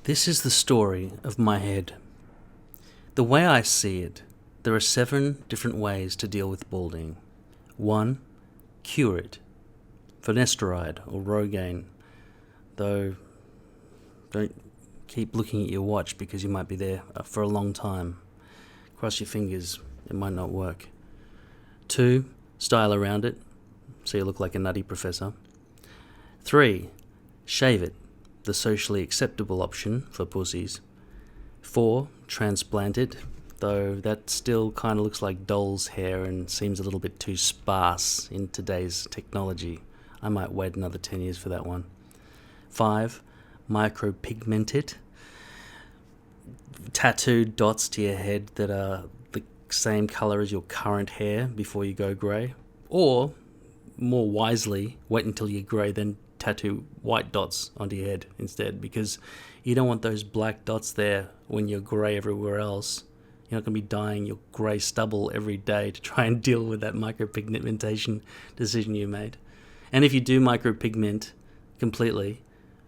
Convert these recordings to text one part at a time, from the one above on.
This is the story of my head. The way I see it, there are 7 different ways to deal with balding. 1. Cure it. Finasteride or Rogaine. Though, don't keep looking at your watch because you might be there for a long time. Cross your fingers, it might not work. 2. Style around it, so you look like a nutty professor. 3. Shave it, the socially acceptable option for pussies. 4. Transplant it, though that still kind of looks like doll's hair and seems a little bit too sparse in today's technology. I might wait another 10 years for that one. 5. Micropigment it. Tattoo dots to your head that are the same colour as your current hair before you go grey. Or, more wisely, wait until you're grey, then tattoo white dots onto your head instead, because you don't want those black dots there when you're grey everywhere else. You're not going to be dyeing your grey stubble every day to try and deal with that micropigmentation decision you made. And if you do micropigment completely,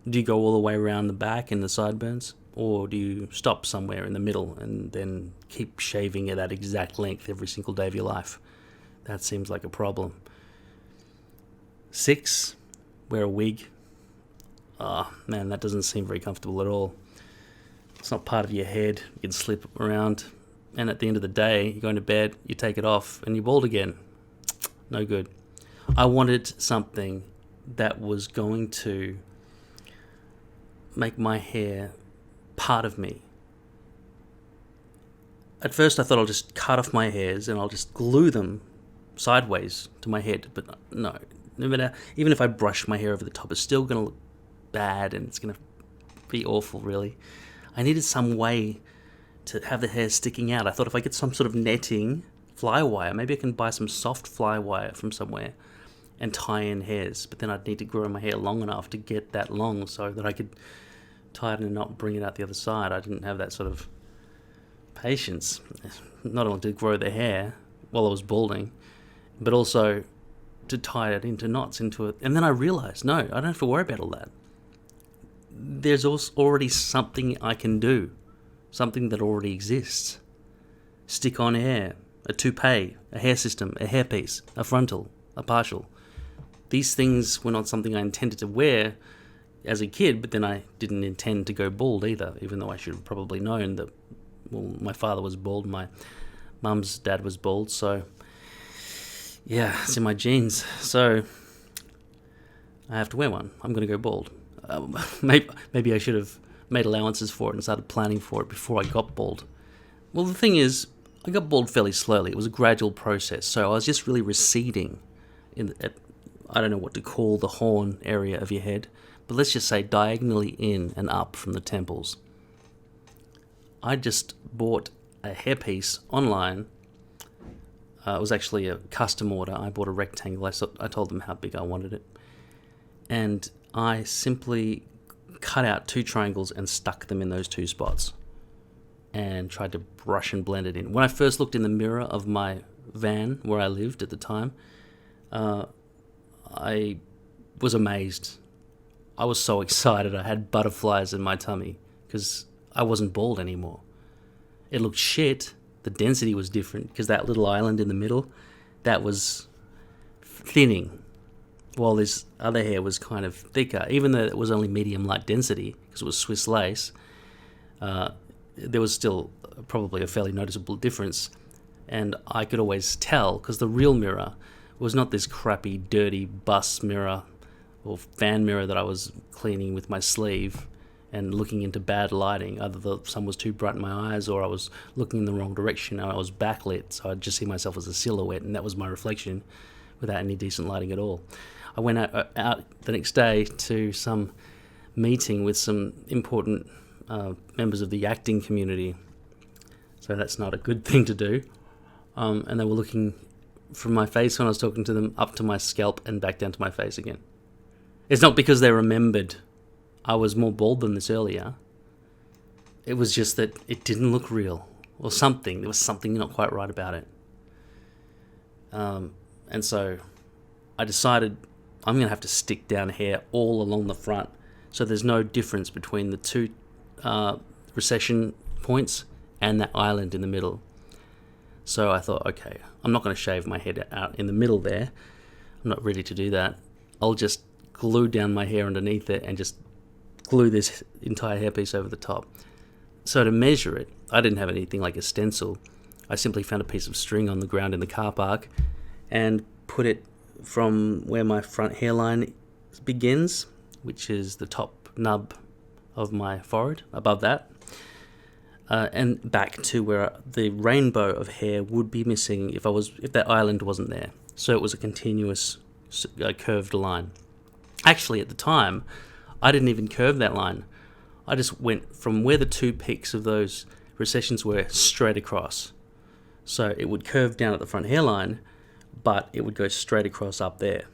do you go all the way around the back and the sideburns? Or do you stop somewhere in the middle and then keep shaving at that exact length every single day of your life? That seems like a problem. 6. Wear a wig. Oh, man, that doesn't seem very comfortable at all. It's not part of your head. You can slip around. And at the end of the day, you're going to bed, you take it off, and you're bald again. No good. I wanted something that was going to make my hair part of me. At first I thought I'll just cut off my hairs and I'll just glue them sideways to my head, but no matter, even if I brush my hair over the top, it's still going to look bad and it's going to be awful, really. I needed some way to have the hair sticking out. I thought if I get some sort of netting, fly wire, maybe I can buy some soft fly wire from somewhere and tie in hairs, but then I'd need to grow my hair long enough to get that long so that I could tie it and not bring it out the other side. I didn't have that sort of patience, not only to grow the hair while I was balding, but also to tie it into knots into it. And then I realized, no, I don't have to worry about all that. There's also already something I can do, something that already exists. StickOnHair, a toupee, a hair system, a hairpiece, a frontal, a partial. These things were not something I intended to wear as a kid, but then I didn't intend to go bald either, even though I should have probably known that, well, my father was bald, my mum's dad was bald, so yeah, it's in my genes. So I have to wear one. I'm going to go bald. Maybe I should have made allowances for it and started planning for it before I got bald. Well, the thing is, I got bald fairly slowly. It was a gradual process, so I was just really receding I don't know what to call the horn area of your head, but let's just say diagonally in and up from the temples. I just bought a hairpiece online. It was actually a custom order. I bought a rectangle. I told them how big I wanted it. And I simply cut out 2 triangles and stuck them in those 2 spots and tried to brush and blend it in. When I first looked in the mirror of my van where I lived at the time, I was amazed. I was so excited. I had butterflies in my tummy because I wasn't bald anymore. It looked shit. The density was different because that little island in the middle, that was thinning, while this other hair was kind of thicker. Even though it was only medium light density because it was Swiss lace, there was still probably a fairly noticeable difference. And I could always tell because the real mirror was not this crappy, dirty bus mirror or fan mirror that I was cleaning with my sleeve and looking into bad lighting. Either the sun was too bright in my eyes or I was looking in the wrong direction and I was backlit, so I'd just see myself as a silhouette, and that was my reflection without any decent lighting at all. I went out the next day to some meeting with some important members of the acting community, so that's not a good thing to do. And they were looking from my face when I was talking to them up to my scalp and back down to my face again. It's not because they remembered I was more bald than this earlier. It was just that it didn't look real or something. There was something not quite right about it. And so I decided I'm going to have to stick down hair all along the front so there's no difference between the 2 recession points and that island in the middle. So I thought, okay, I'm not going to shave my head out in the middle there. I'm not ready to do that. I'll just glue down my hair underneath it and just glue this entire hairpiece over the top. So to measure it, I didn't have anything like a stencil. I simply found a piece of string on the ground in the car park and put it from where my front hairline begins, which is the top nub of my forehead, above that, and back to where the rainbow of hair would be missing if that island wasn't there. So it was a continuous curved line. Actually, at the time, I didn't even curve that line. I just went from where the two peaks of those recessions were straight across. So it would curve down at the front hairline, but it would go straight across up there,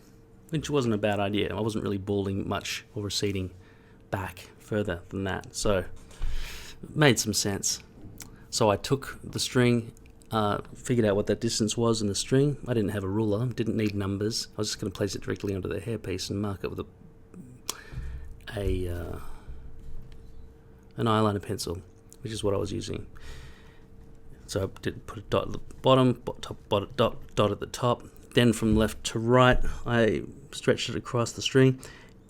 which wasn't a bad idea. I wasn't really balding much or receding back further than that. So it made some sense. So I took the string, figured out what that distance was in the string. I didn't have a ruler, didn't need numbers. I was just going to place it directly onto the hairpiece and mark it with an eyeliner pencil, which is what I was using. So I did put a dot at the bottom, dot at the top. Then from left to right, I stretched it across the string,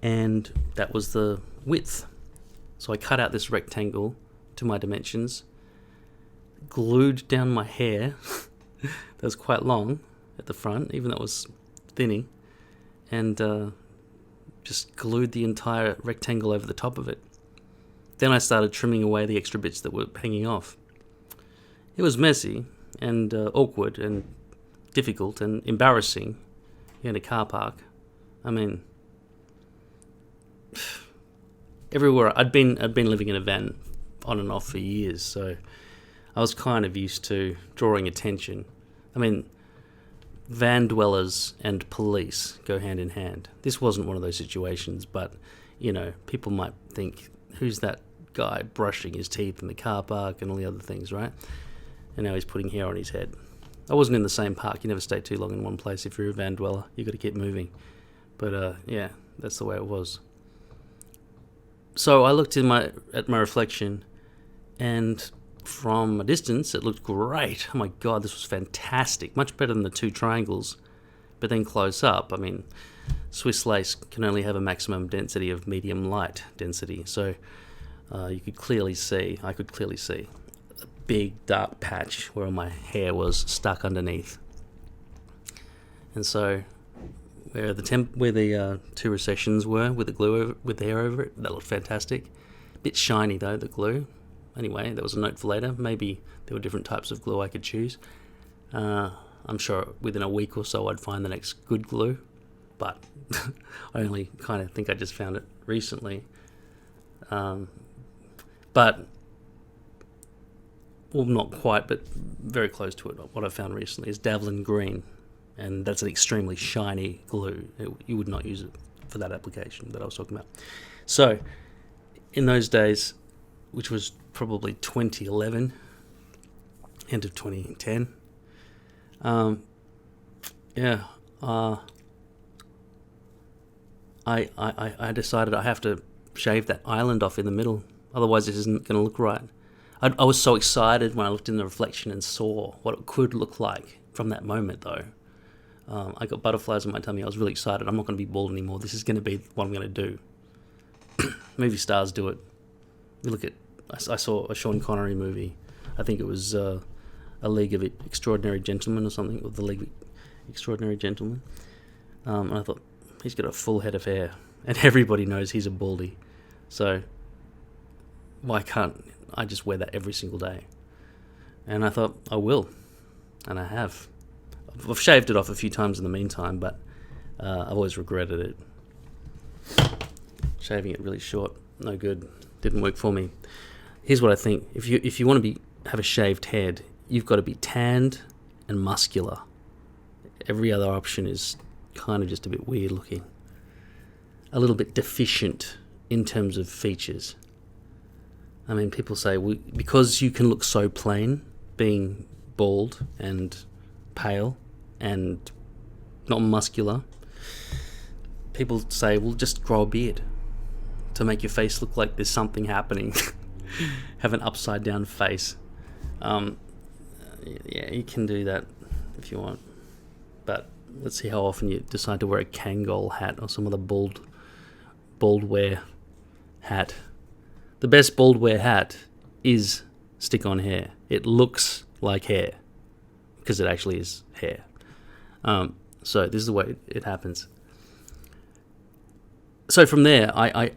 and that was the width. So I cut out this rectangle to my dimensions, glued down my hair that was quite long at the front, even though it was thinning, and just glued the entire rectangle over the top of it. Then I started trimming away the extra bits that were hanging off. It was messy and awkward and difficult and embarrassing in a car park. I mean, everywhere I'd been living in a van on and off for years, so I was kind of used to drawing attention. I mean, van dwellers and police go hand in hand. This wasn't one of those situations, but people might think, who's that guy brushing his teeth in the car park and all the other things, right? And now he's putting hair on his head. I wasn't in the same park. You never stay too long in one place. If you're a van dweller, you've got to keep moving. But yeah, that's the way it was. So I looked at my reflection, and from a distance, it looked great. Oh my God, this was fantastic. Much better than the two triangles. But then close up, I mean, Swiss lace can only have a maximum density of medium light density. So I could clearly see a big dark patch where my hair was stuck underneath. And so where the two recessions were with the hair over it, that looked fantastic. A bit shiny though, the glue. Anyway, that was a note for later. Maybe there were different types of glue I could choose. I'm sure within a week or so I'd find the next good glue, but I only kind of think I just found it recently. But, well, not quite, but very close to it. What I found recently is Davlyn green, and that's an extremely shiny glue. You would not use it for that application that I was talking about. So, in those days, which was probably 2011, end of 2010, I decided I have to shave that island off in the middle. Otherwise, this isn't going to look right. I was so excited when I looked in the reflection and saw what it could look like from that moment, though. I got butterflies in my tummy. I was really excited. I'm not going to be bald anymore. This is going to be what I'm going to do. Movie stars do it. I saw a Sean Connery movie. I think it was A League of Extraordinary Gentlemen or something, or The League of Extraordinary Gentlemen. And I thought, he's got a full head of hair, and everybody knows he's a baldy. So why can't I just wear that every single day? And I thought, I will. And I have. I've shaved it off a few times in the meantime, but I've always regretted it. Shaving it really short, no good. Didn't work for me. Here's what I think. If you want to have a shaved head, you've got to be tanned and muscular. Every other option is kind of just a bit weird looking. A little bit deficient in terms of features. I mean, people say, well, because you can look so plain, being bald and pale and not muscular, people say, well, just grow a beard to make your face look like there's something happening. have an upside down face. Yeah, you can do that if you want, but let's see how often you decide to wear a Kangol hat or some other bald wear hat. The best bald wear hat is StickOnHair. It looks like hair because it actually is hair. So this is the way it happens. So from there, I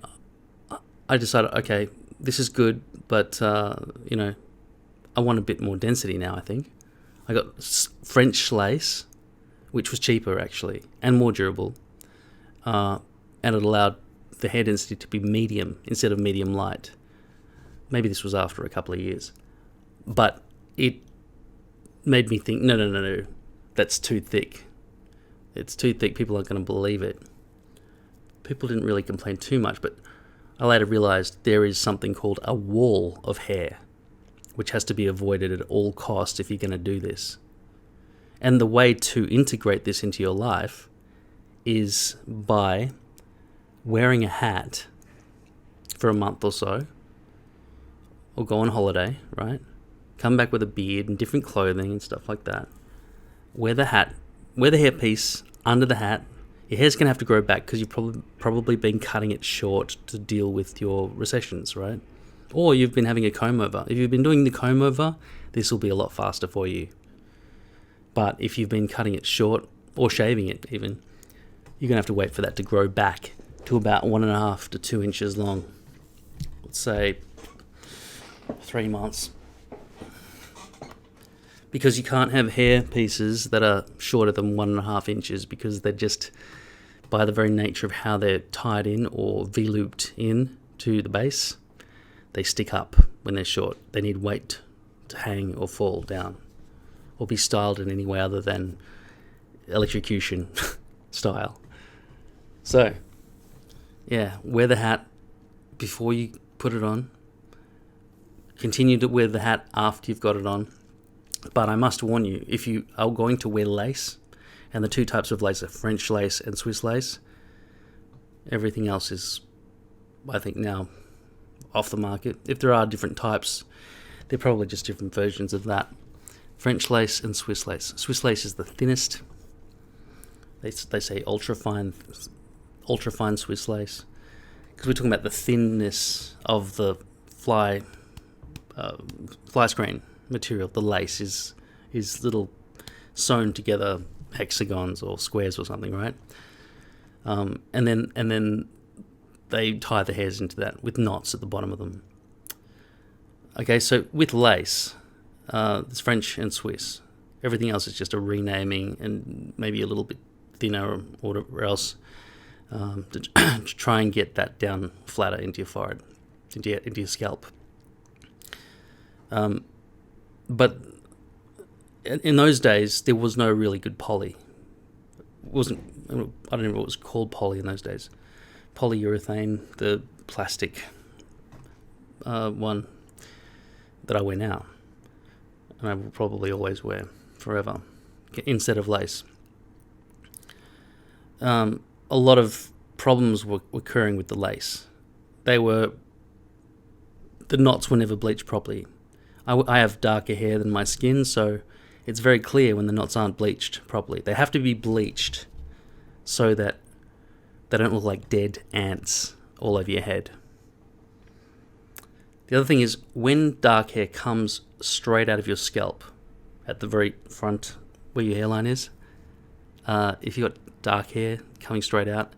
decided, okay, this is good, but I want a bit more density now. I think I got French lace, which was cheaper actually and more durable, and it allowed the hair density to be medium instead of medium light. Maybe this was after a couple of years, but it made me think, no, that's too thick. It's too thick. People aren't going to believe it. People didn't really complain too much, but I later realized there is something called a wall of hair, which has to be avoided at all costs if you're going to do this. And the way to integrate this into your life is by wearing a hat for a month or so, or go on holiday, right? Come back with a beard and different clothing and stuff like that. Wear the hat, wear the hairpiece under the hat. Your hair's going to have to grow back because you've probably been cutting it short to deal with your recessions, right? Or you've been having a comb over. If you've been doing the comb over, this will be a lot faster for you. But if you've been cutting it short, or shaving it even, you're going to have to wait for that to grow back to about 1.5 to 2 inches long. Let's say 3 months. Because you can't have hair pieces that are shorter than 1.5 inches because they're just, by the very nature of how they're tied in or V-looped in to the base, they stick up when they're short. They need weight to hang or fall down or be styled in any way other than electrocution style. So, yeah, wear the hat before you put it on. Continue to wear the hat after you've got it on. But I must warn you, if you are going to wear lace, and the two types of lace are French lace and Swiss lace, everything else is, I think, now off the market. If there are different types, they're probably just different versions of that. French lace and Swiss lace. Swiss lace is the thinnest. They say ultra fine Swiss lace, because we're talking about the thinness of the fly screen material. The lace is little sewn together hexagons or squares or something, right? And then they tie the hairs into that with knots at the bottom of them. Okay, so with lace, it's French and Swiss. Everything else is just a renaming and maybe a little bit thinner or whatever else, to try and get that down flatter into your forehead, into your scalp. But in those days, there was no really good poly. I don't know what was called poly in those days. Polyurethane, the plastic one that I wear now, and I will probably always wear forever, instead of lace. A lot of problems were occurring with the lace. The knots were never bleached properly. I have darker hair than my skin, so it's very clear when the knots aren't bleached properly. They have to be bleached so that they don't look like dead ants all over your head. The other thing is, when dark hair comes straight out of your scalp, at the very front where your hairline is, if you've got dark hair coming straight out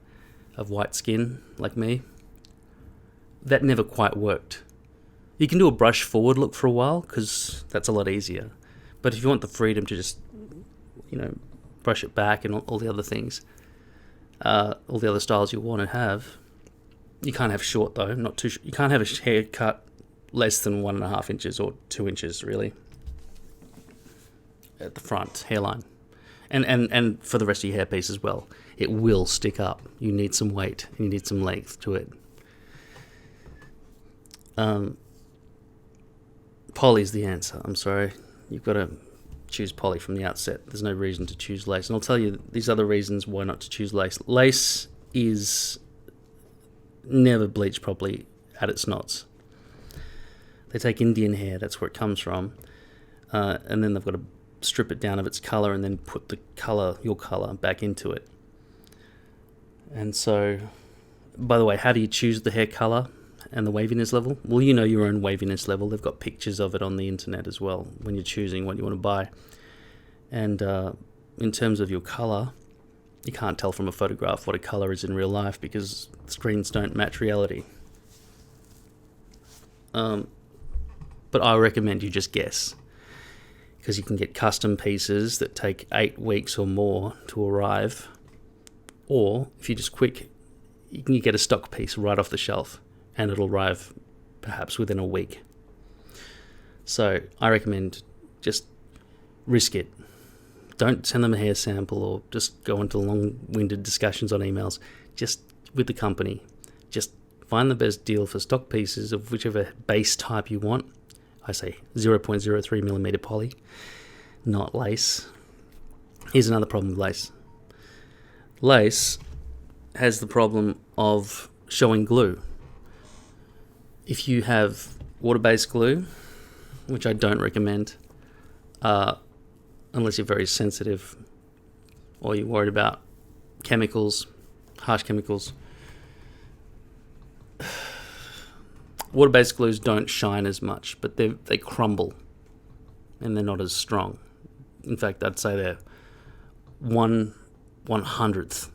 of white skin, like me, that never quite worked. You can do a brush forward look for a while, because that's a lot easier. But if you want the freedom to just, brush it back and all the other things, all the other styles you want to have, you can't have short though, not too. You can't have a haircut less than 1.5 inches or 2 inches really at the front hairline, and for the rest of your hairpiece as well. It will stick up. You need some weight and you need some length to it. Poly's the answer. I'm sorry. You've got to choose poly from the outset. There's no reason to choose lace. And I'll tell you these other reasons why not to choose lace. Lace is never bleached properly at its knots. They take Indian hair, that's where it comes from, and then they've got to strip it down of its colour and then put the colour, your colour, back into it. And so, by the way, how do you choose the hair colour and the waviness level? Well, you know your own waviness level. They've got pictures of it on the internet as well when you're choosing what you want to buy. And in terms of your colour, you can't tell from a photograph what a colour is in real life because screens don't match reality. But I recommend you just guess, because you can get custom pieces that take 8 weeks or more to arrive. Or if you're just quick, you can get a stock piece right off the shelf and it'll arrive perhaps within a week. So I recommend just risk it. Don't send them a hair sample or just go into long-winded discussions on emails. Just with the company, just find the best deal for stock pieces of whichever base type you want. I say 0.03mm poly, not lace. Here's another problem with lace. Lace has the problem of showing glue. If you have water-based glue, which I don't recommend, unless you're very sensitive or you're worried about chemicals, harsh chemicals. Water-based glues don't shine as much, but they crumble and they're not as strong. In fact, I'd say they're 1/100th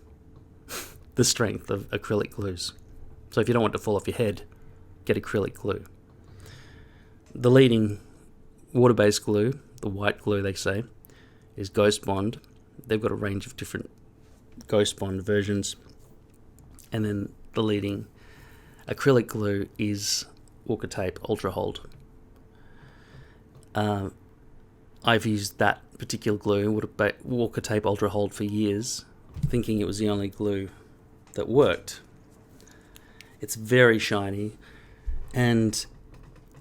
the strength of acrylic glues. So if you don't want it to fall off your head, get acrylic glue. The leading water-based glue, the white glue they say, is Ghost Bond. They've got a range of different Ghost Bond versions. And then the leading acrylic glue is Walker Tape Ultra Hold. I've used that particular glue, Walker Tape Ultra Hold, for years, thinking it was the only glue that worked. It's very shiny, and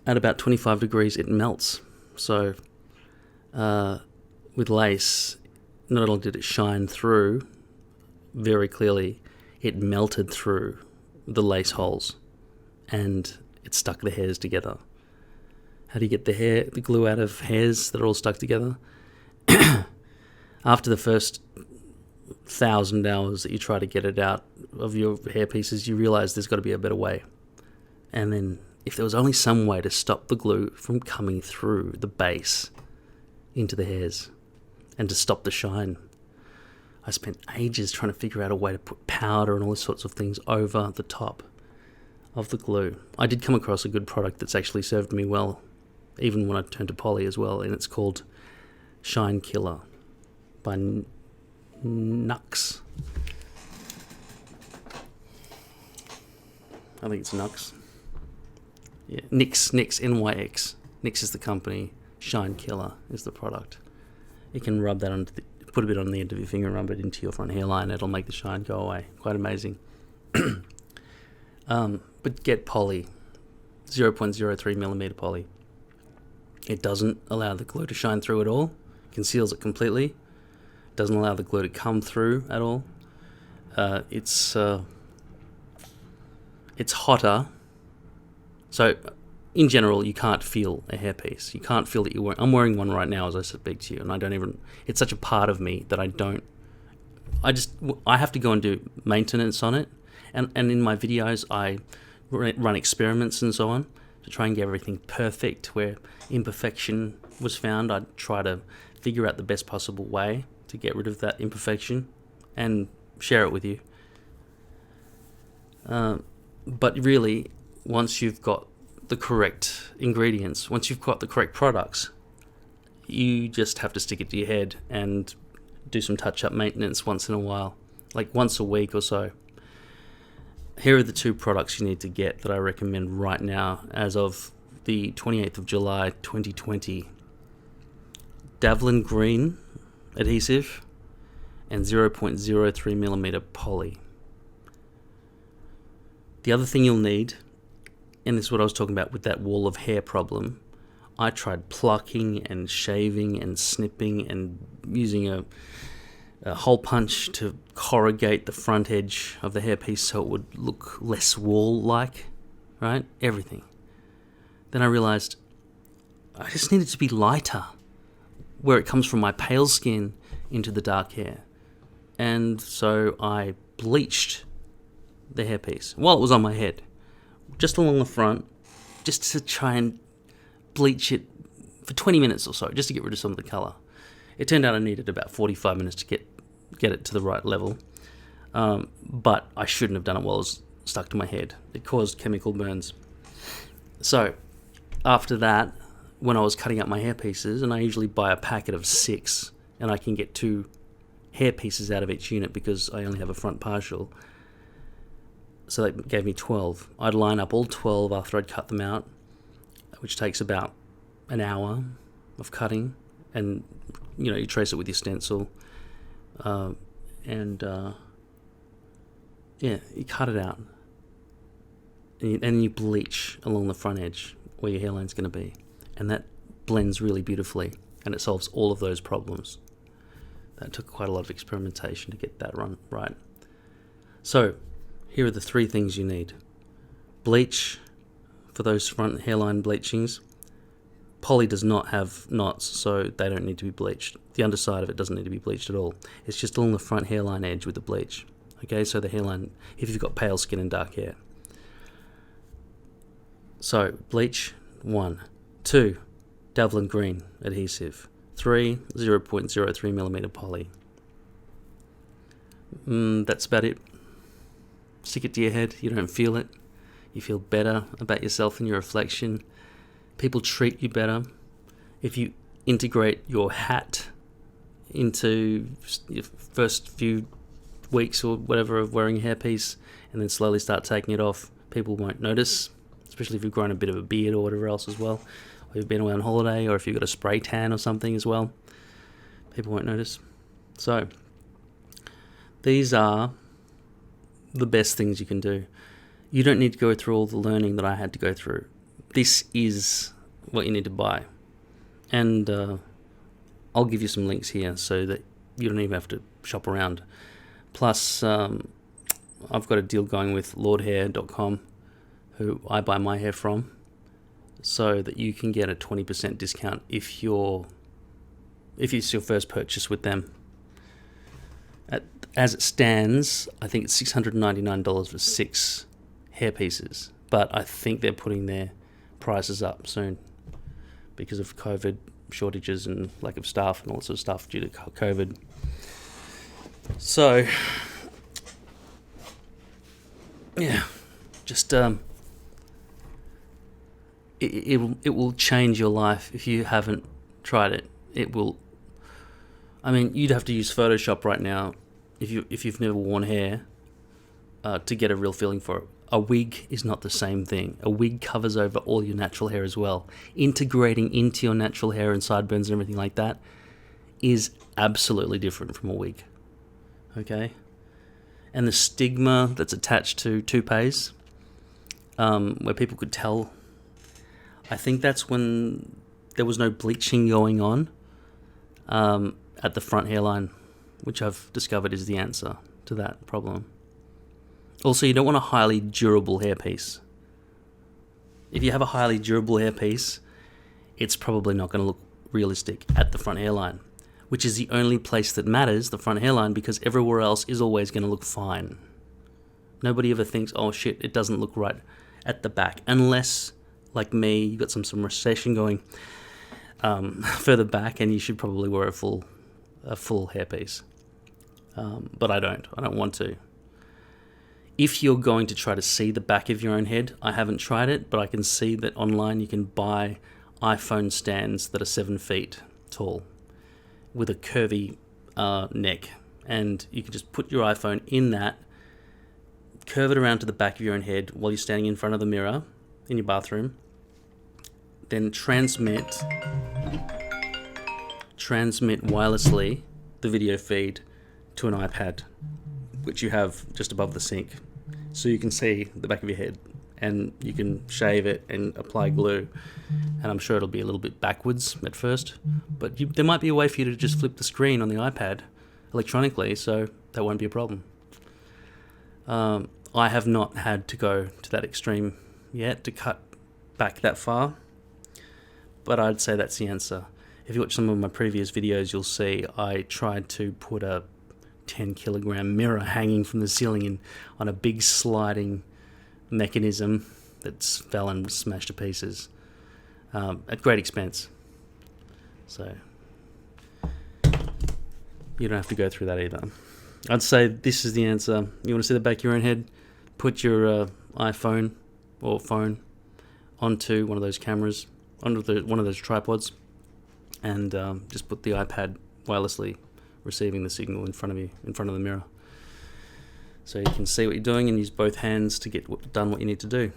at about 25 degrees it melts. So with lace, not only did it shine through very clearly, it melted through the lace holes and it stuck the hairs together. How do you get the glue out of hairs that are all stuck together? After the first 1,000 hours that you try to get it out of your hair pieces, you realize there's got to be a better way. And then if there was only some way to stop the glue from coming through the base into the hairs and to stop the shine. I spent ages trying to figure out a way to put powder and all sorts of things over the top of the glue. I did come across a good product that's actually served me well, even when I turned to poly as well, and it's called Shine Killer by Nux. I think it's Nux. Yeah, Nyx, N-Y-X. Nyx is the company. Shine Killer is the product. You can rub that onto put a bit on the end of your finger and rub it into your front hairline. It'll make the shine go away. Quite amazing. But get poly. 0.03mm poly. It doesn't allow the glue to shine through at all. Conceals it completely. Doesn't allow the glue to come through at all. It's hotter. So in general, you can't feel a hairpiece. You can't feel that you're wearing. I'm wearing one right now as I speak to you, and I don't even. It's such a part of me that I don't. I have to go and do maintenance on it, and in my videos I run experiments and so on to try and get everything perfect. Where imperfection was found, I try to figure out the best possible way to get rid of that imperfection and share it with you. But really, once you've got the correct ingredients, once you've got the correct products, you just have to stick it to your head and do some touch-up maintenance once in a while, like once a week or so. Here are the 2 products you need to get that I recommend right now as of the 28th of July 2020. Davlyn Green Adhesive and 0.03mm poly. The other thing you'll need, and this is what I was talking about with that wall of hair problem, I tried plucking and shaving and snipping and using a hole punch to corrugate the front edge of the hairpiece so it would look less wall-like, right? Everything. Then I realised I just needed to be lighter, where it comes from my pale skin into the dark hair. And so I bleached the hairpiece while it was on my head, just along the front, just to try and bleach it for 20 minutes or so, just to get rid of some of the colour. It turned out I needed about 45 minutes to get it to the right level, but I shouldn't have done it while it was stuck to my head. It caused chemical burns. So after that, when I was cutting up my hair pieces, and I usually buy a packet of 6, and I can get 2 hair pieces out of each unit because I only have a front partial, so that gave me 12. I'd line up all 12 after I'd cut them out, which takes about an hour of cutting, and you trace it with your stencil, and you cut it out, and you bleach along the front edge where your hairline's going to be, and that blends really beautifully, and it solves all of those problems. That took quite a lot of experimentation to get that right. So here are the 3 things you need. Bleach for those front hairline bleachings. Poly does not have knots, so they don't need to be bleached. The underside of it doesn't need to be bleached at all. It's just along the front hairline edge with the bleach. Okay, so the hairline, if you've got pale skin and dark hair. So, bleach, 1. 2, Davlyn green adhesive. 3, 0.03mm poly. That's about it. Stick it to your head. You don't feel it. You feel better about yourself and your reflection. People treat you better. If you integrate your hat into your first few weeks or whatever of wearing a hairpiece, and then slowly start taking it off, people won't notice, especially if you've grown a bit of a beard or whatever else as well, or you've been away on holiday, or if you've got a spray tan or something as well, people won't notice. So these are the best things you can do. You don't need to go through all the learning that I had to go through. This is what you need to buy. And I'll give you some links here so that you don't even have to shop around. Plus, I've got a deal going with lordhair.com, who I buy my hair from, so that you can get a 20% discount if it's your first purchase with them. As it stands, I think it's $699 for 6 hair pieces, but I think they're putting their prices up soon because of COVID shortages and lack of staff and all sorts of stuff due to COVID. So, yeah, just it will change your life if you haven't tried it. It will. I mean, you'd have to use Photoshop right now if you've never worn hair to get a real feeling for it. A wig is not the same thing. A wig covers over all your natural hair as well. Integrating into your natural hair and sideburns and everything like that is absolutely different from a wig. Okay? And the stigma that's attached to toupees, where people could tell, I think that's when there was no bleaching going on at the front hairline, which I've discovered is the answer to that problem. Also, you don't want a highly durable hairpiece. If you have a highly durable hairpiece, it's probably not going to look realistic at the front hairline, which is the only place that matters, the front hairline, because everywhere else is always going to look fine. Nobody ever thinks, oh shit, it doesn't look right at the back, unless, like me, you've got some recession going further back, and you should probably wear a full hairpiece. But I don't want to. If you're going to try to see the back of your own head, I haven't tried it, but I can see that online you can buy iPhone stands that are 7 feet tall with a curvy neck, and you can just put your iPhone in that, curve it around to the back of your own head while you're standing in front of the mirror in your bathroom, then transmit wirelessly the video feed to an iPad, which you have just above the sink, so you can see the back of your head, and you can shave it and apply glue, and I'm sure it'll be a little bit backwards at first, but there might be a way for you to just flip the screen on the iPad electronically, so that won't be a problem. I have not had to go to that extreme yet to cut back that far, but I'd say that's the answer. If you watch some of my previous videos, you'll see I tried to put a 10-kilogram mirror hanging from the ceiling on a big sliding mechanism that fell and was smashed to pieces at great expense. So you don't have to go through that either. I'd say this is the answer. You want to see the back of your own head? Put your iPhone or phone onto one of those cameras, onto one of those tripods, and just put the iPad wirelessly receiving the signal in front of you, in front of the mirror. So you can see what you're doing and use both hands to get done what you need to do.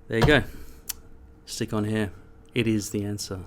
There you go. Stick on hair. It is the answer.